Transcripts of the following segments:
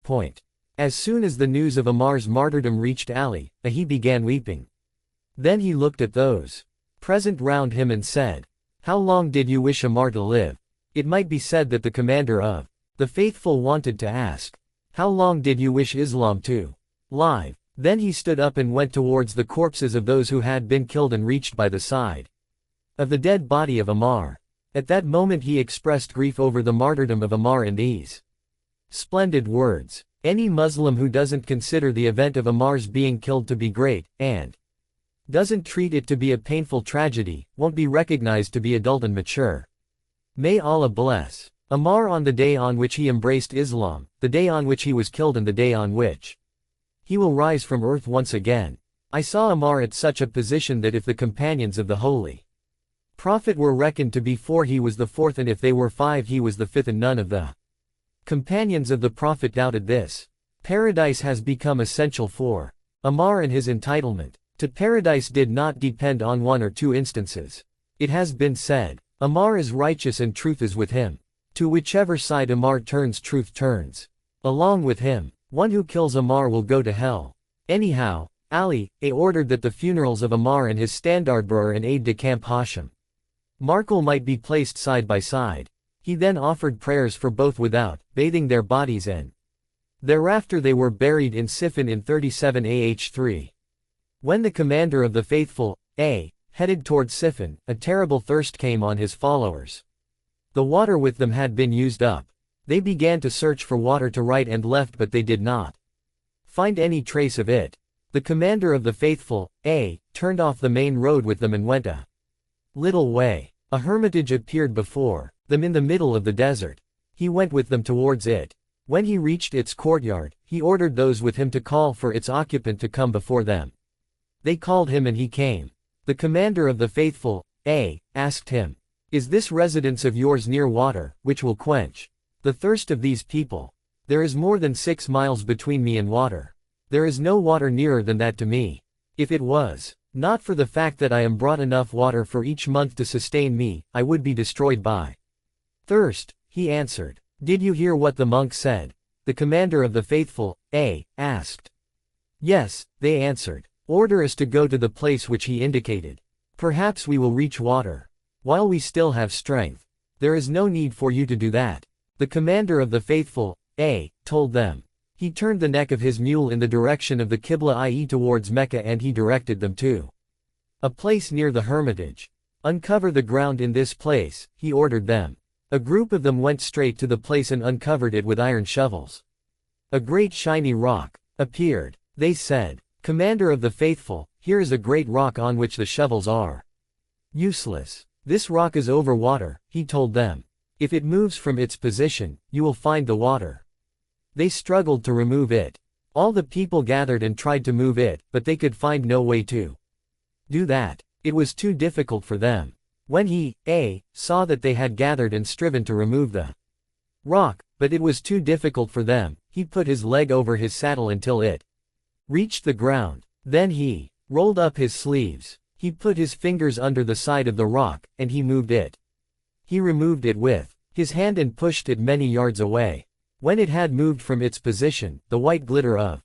Point. As soon as the news of Ammar's martyrdom reached Ali, he began weeping. Then he looked at those present round him and said, "How long did you wish Ammar to live?" It might be said that the commander of the faithful wanted to ask, "How long did you wish Islam to live?" Then he stood up and went towards the corpses of those who had been killed and reached by the side of the dead body of Ammar. At that moment he expressed grief over the martyrdom of Ammar in these splendid words. Any Muslim who doesn't consider the event of Ammar's being killed to be great, and doesn't treat it to be a painful tragedy, won't be recognized to be adult and mature. May Allah bless Ammar on the day on which he embraced Islam, the day on which he was killed and the day on which he will rise from earth once again. I saw Ammar at such a position that if the companions of the Holy Prophet were reckoned to be 4 he was the 4th, and if they were 5 he was the 5th, and none of the companions of the Prophet doubted this. Paradise has become essential for Ammar, and his entitlement to paradise did not depend on 1 or 2 instances. It has been said, Ammar is righteous and truth is with him. To whichever side Ammar turns, truth turns along with him. One who kills Ammar will go to hell. Anyhow, Ali ordered that the funerals of Ammar and his standard-bearer and aide-de-camp Hashim Markle might be placed side by side. He then offered prayers for both without bathing their bodies, and thereafter they were buried in Siffin in 37 AH3. When the commander of the faithful, headed toward Siffin, a terrible thirst came on his followers. The water with them had been used up. They began to search for water to right and left, but they did not find any trace of it. The commander of the faithful, turned off the main road with them and went a little way. A hermitage appeared before them in the middle of the desert. He went with them towards it. When he reached its courtyard, he ordered those with him to call for its occupant to come before them. They called him and he came. The commander of the faithful, asked him, "Is this residence of yours near water, which will quench the thirst of these people?" "There is more than 6 miles between me and water. There is no water nearer than that to me. If it was not for the fact that I am brought enough water for each month to sustain me, I would be destroyed by thirst," he answered. "Did you hear what the monk said?" The commander of the faithful, asked. "Yes," they answered. "Order us to go to the place which he indicated. Perhaps we will reach water while we still have strength." "There is no need for you to do that," the commander of the faithful, told them. He turned the neck of his mule in the direction of the Qibla, i.e. towards Mecca, and he directed them to a place near the hermitage. "Uncover the ground in this place," he ordered them. A group of them went straight to the place and uncovered it with iron shovels. A great shiny rock appeared. They said, "Commander of the faithful, here is a great rock on which the shovels are useless. This rock is over water," he told them. "If it moves from its position, you will find the water." They struggled to remove it. All the people gathered and tried to move it, but they could find no way to do that. It was too difficult for them. When he, saw that they had gathered and striven to remove the rock, but it was too difficult for them, he put his leg over his saddle until it reached the ground. Then he rolled up his sleeves. He put his fingers under the side of the rock, and he moved it. He removed it with his hand and pushed it many yards away. When it had moved from its position, the white glitter of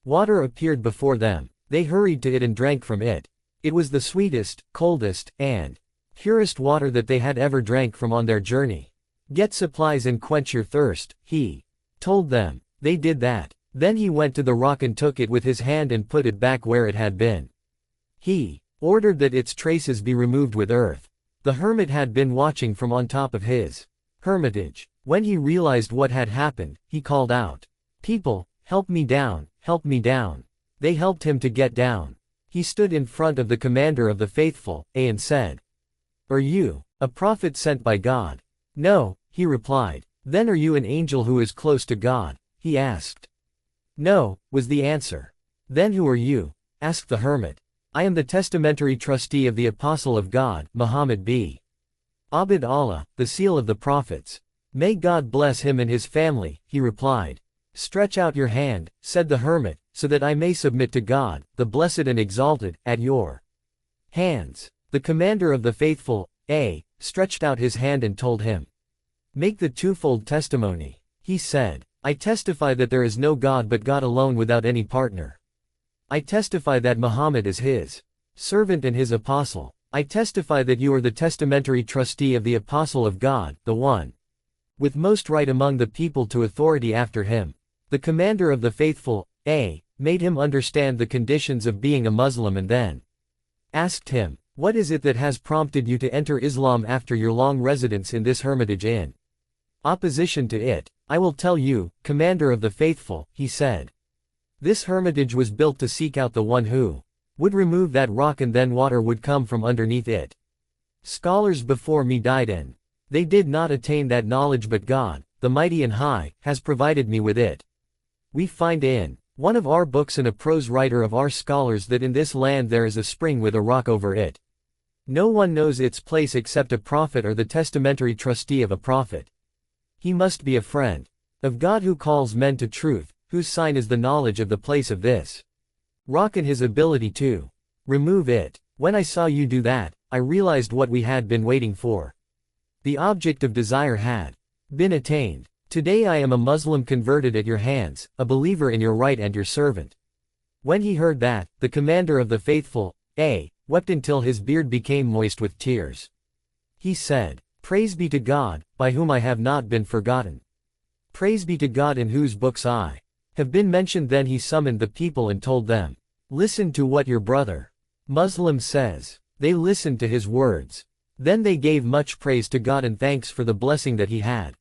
water appeared before them. They hurried to it and drank from it. It was the sweetest, coldest, and purest water that they had ever drank from on their journey. "Get supplies and quench your thirst," he told them. They did that. Then he went to the rock and took it with his hand and put it back where it had been. He ordered that its traces be removed with earth. The hermit had been watching from on top of his hermitage. When he realized what had happened, he called out, "People, help me down, help me down." They helped him to get down. He stood in front of the commander of the faithful, and said, "Are you a prophet sent by God?" "No," he replied. "Then are you an angel who is close to God?" he asked. "No," was the answer. "Then who are you?" asked the hermit. "I am the testamentary trustee of the Apostle of God, Muhammad b. Abd Allah, the seal of the prophets. May God bless him and his family," he replied. "Stretch out your hand," said the hermit, "so that I may submit to God, the blessed and exalted, at your hands." The commander of the faithful, stretched out his hand and told him, "Make the twofold testimony." He said, I testify that there is no God but God alone without any partner. I testify that Muhammad is his servant and his apostle. I testify that you are the testamentary trustee of the apostle of God, the one with most right among the people to authority after him. The commander of the faithful, made him understand the conditions of being a Muslim and then asked him, "What is it that has prompted you to enter Islam after your long residence in this hermitage in opposition to it?" "I will tell you, commander of the faithful," he said. "This hermitage was built to seek out the one who would remove that rock and then water would come from underneath it. Scholars before me died and they did not attain that knowledge, but God, the Mighty and High, has provided me with it. We find in one of our books and a prose writer of our scholars that in this land there is a spring with a rock over it. No one knows its place except a prophet or the testamentary trustee of a prophet. He must be a friend of God who calls men to truth, whose sign is the knowledge of the place of this rock and his ability to remove it. When I saw you do that, I realized what we had been waiting for. The object of desire had been attained. Today I am a Muslim converted at your hands, a believer in your right and your servant." When he heard that, the commander of the faithful, wept until his beard became moist with tears. He said, "Praise be to God, by whom I have not been forgotten. Praise be to God in whose books I have been mentioned." Then he summoned the people and told them, "Listen to what your brother Muslim says." They listened to his words. Then they gave much praise to God and thanks for the blessing that he had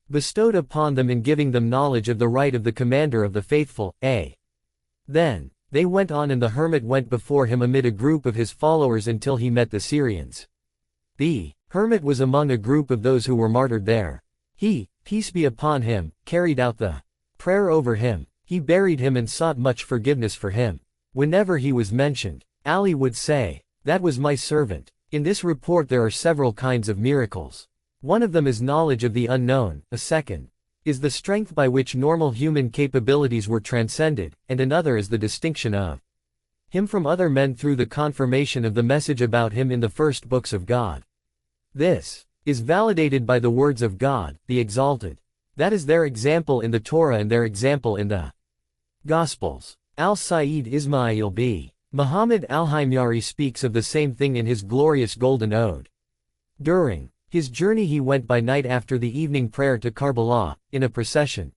bestowed upon them in giving them knowledge of the right of the commander of the faithful, Then they went on and the hermit went before him amid a group of his followers until he met the Syrians. The hermit was among a group of those who were martyred there. He, peace be upon him, carried out the prayer over him. He buried him and sought much forgiveness for him. Whenever he was mentioned, Ali would say, "That was my servant." In this report there are several kinds of miracles. One of them is knowledge of the unknown, a second is the strength by which normal human capabilities were transcended, and another is the distinction of him from other men through the confirmation of the message about him in the first books of God. This is validated by the words of God, the Exalted. That is their example in the Torah and their example in the Gospels. Al-Sayyid Ismail b. Muhammad al-Himyari speaks of the same thing in his glorious Golden Ode. During his journey he went by night after the evening prayer to Karbala, in a procession,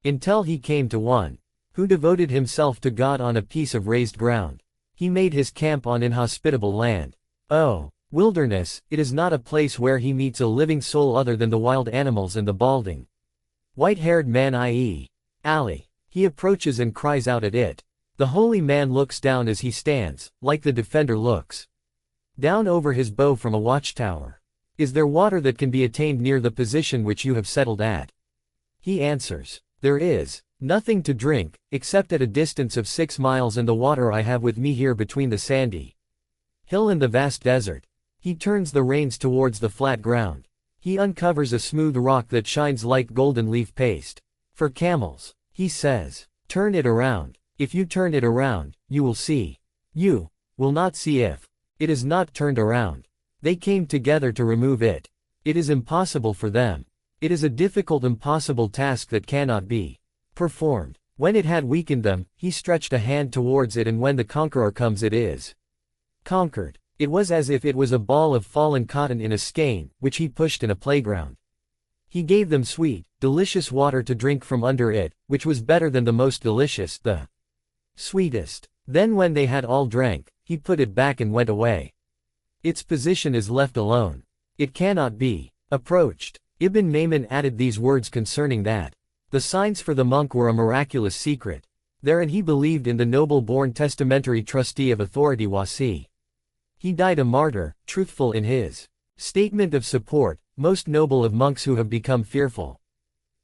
until he came to one who devoted himself to God on a piece of raised ground. He made his camp on inhospitable land. Oh, wilderness, it is not a place where he meets a living soul other than the wild animals and the balding, white-haired man, i.e. Ali. He approaches and cries out at it. The holy man looks down as he stands, like the defender looks down over his bow from a watchtower. "Is there water that can be attained near the position which you have settled at?" He answers, "There is nothing to drink, except at a distance of 6 miles, and the water I have with me here between the sandy hill and the vast desert." He turns the reins towards the flat ground. He uncovers a smooth rock that shines like golden leaf paste for camels. He says, "Turn it around. If you turn it around, you will see. You will not see if it is not turned around." They came together to remove it. It is impossible for them. It is a difficult, impossible task that cannot be performed. When it had weakened them, he stretched a hand towards it, and when the conqueror comes it is conquered. It was as if it was a ball of fallen cotton in a skein, which he pushed in a playground. He gave them sweet, delicious water to drink from under it, which was better than the most delicious, the sweetest. Then when they had all drank, he put it back and went away. Its position is left alone. It cannot be approached. Ibn Maymun added these words concerning that. The signs for the monk were a miraculous secret. Therein he believed in the noble-born testamentary trustee of authority Wasi. He died a martyr, truthful in his statement of support, most noble of monks who have become fearful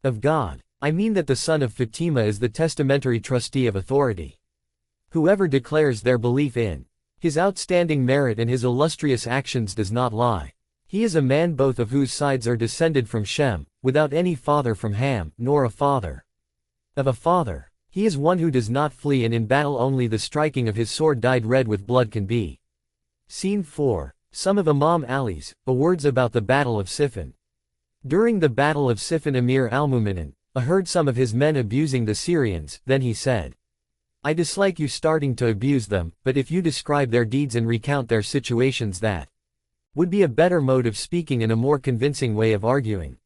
of God. I mean that the son of Fatima is the testamentary trustee of authority. Whoever declares their belief in his outstanding merit and his illustrious actions does not lie. He is a man both of whose sides are descended from Shem, without any father from Ham, nor a father of a father. He is one who does not flee, and in battle only the striking of his sword dyed red with blood can be seen. 4. Some of Imam Ali's words about the Battle of Siffin. During the Battle of Siffin, Emir al-Mu'minin, I heard some of his men abusing the Syrians. Then he said, I dislike you starting to abuse them, but if you describe their deeds and recount their situations, that would be a better mode of speaking and a more convincing way of arguing.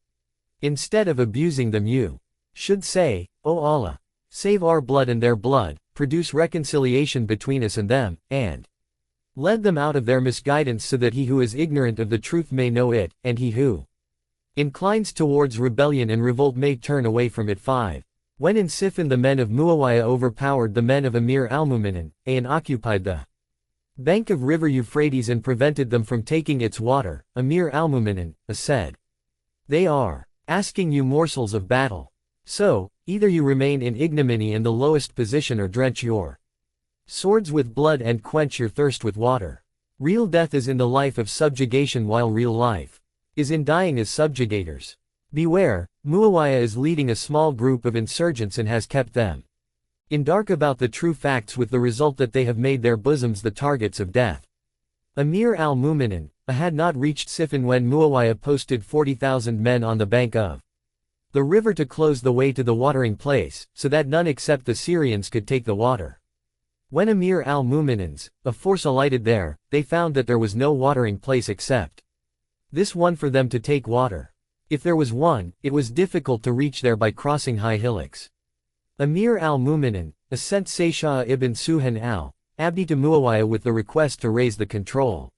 Instead of abusing them, you should say, O Allah, save our blood and their blood, produce reconciliation between us and them, and lead them out of their misguidance so that he who is ignorant of the truth may know it, and he who inclines towards rebellion and revolt may turn away from it. 5. When in Siffin the men of Muawiyah overpowered the men of Amir al-Mu'minin, and occupied the bank of river Euphrates and prevented them from taking its water, Amir al-Mu'minin said, they are asking you morsels of battle. So, either you remain in ignominy and the lowest position or drench your swords with blood and quench your thirst with water. Real death is in the life of subjugation, while real life is in dying as subjugators. Beware, Muawiyah is leading a small group of insurgents and has kept them in dark about the true facts, with the result that they have made their bosoms the targets of death. Amir al-Mu'minin had not reached Siffin when Muawiyah posted 40,000 men on the bank of the river to close the way to the watering place, so that none except the Syrians could take the water. When Amir al-Mu'minin's force alighted there, they found that there was no watering place except this one for them to take water. If there was one, it was difficult to reach there by crossing high hillocks. Amir al-Mu'minin sent Saysha ibn Suhan al-Abdi to Muawiyah with the request to raise the control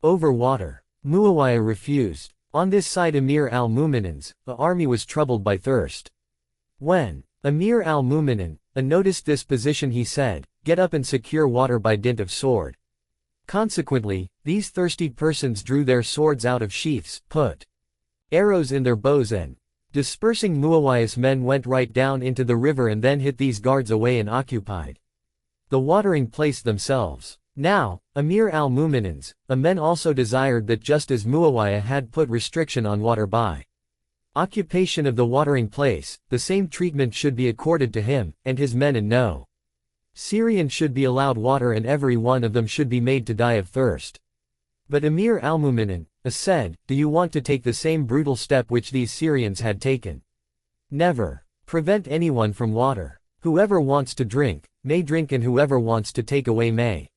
over water. Muawiyah refused. On this side, Amir al-Mu'minin's army was troubled by thirst. When Amir al-Mu'minin noticed this position, he said, get up and secure water by dint of sword. Consequently, these thirsty persons drew their swords out of sheaths, put arrows in their bows, and dispersing Muawiyah's men went right down into the river and then hit these guards away and occupied the watering place themselves. Now, Amir al-Mu'minin's men also desired that just as Muawiyah had put restriction on water by occupation of the watering place, the same treatment should be accorded to him and his men, and no Syrian should be allowed water, and every one of them should be made to die of thirst. But Amir al-Mu'minin said, do you want to take the same brutal step which these Syrians had taken? Never prevent anyone from water. Whoever wants to drink, may drink, and whoever wants to take away may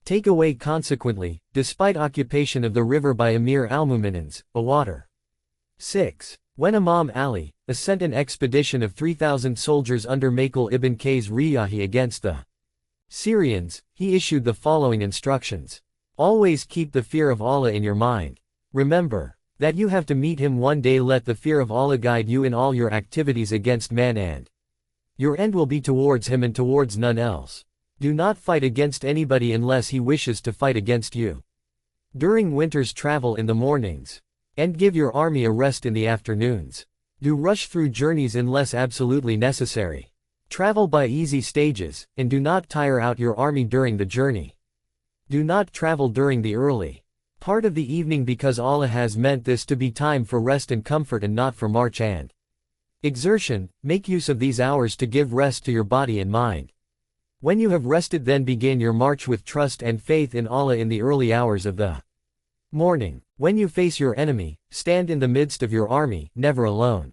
take away. Consequently, despite occupation of the river by Amir al-Mu'minin's water. 6. When Imam Ali sent an expedition of 3,000 soldiers under Maqil ibn Qays Riyahi against the Syrians, he issued the following instructions. Always keep the fear of Allah in your mind. Remember that you have to meet him one day. Let the fear of Allah guide you in all your activities against man, and your end will be towards him and towards none else. Do not fight against anybody unless he wishes to fight against you. During winters, travel in the mornings, and give your army a rest in the afternoons. Do rush through journeys unless absolutely necessary. Travel by easy stages, and do not tire out your army during the journey. Do not travel during the early part of the evening, because Allah has meant this to be time for rest and comfort and not for march and exertion. Make use of these hours to give rest to your body and mind. When you have rested, then begin your march with trust and faith in Allah in the early hours of the morning. When you face your enemy, stand in the midst of your army, never alone.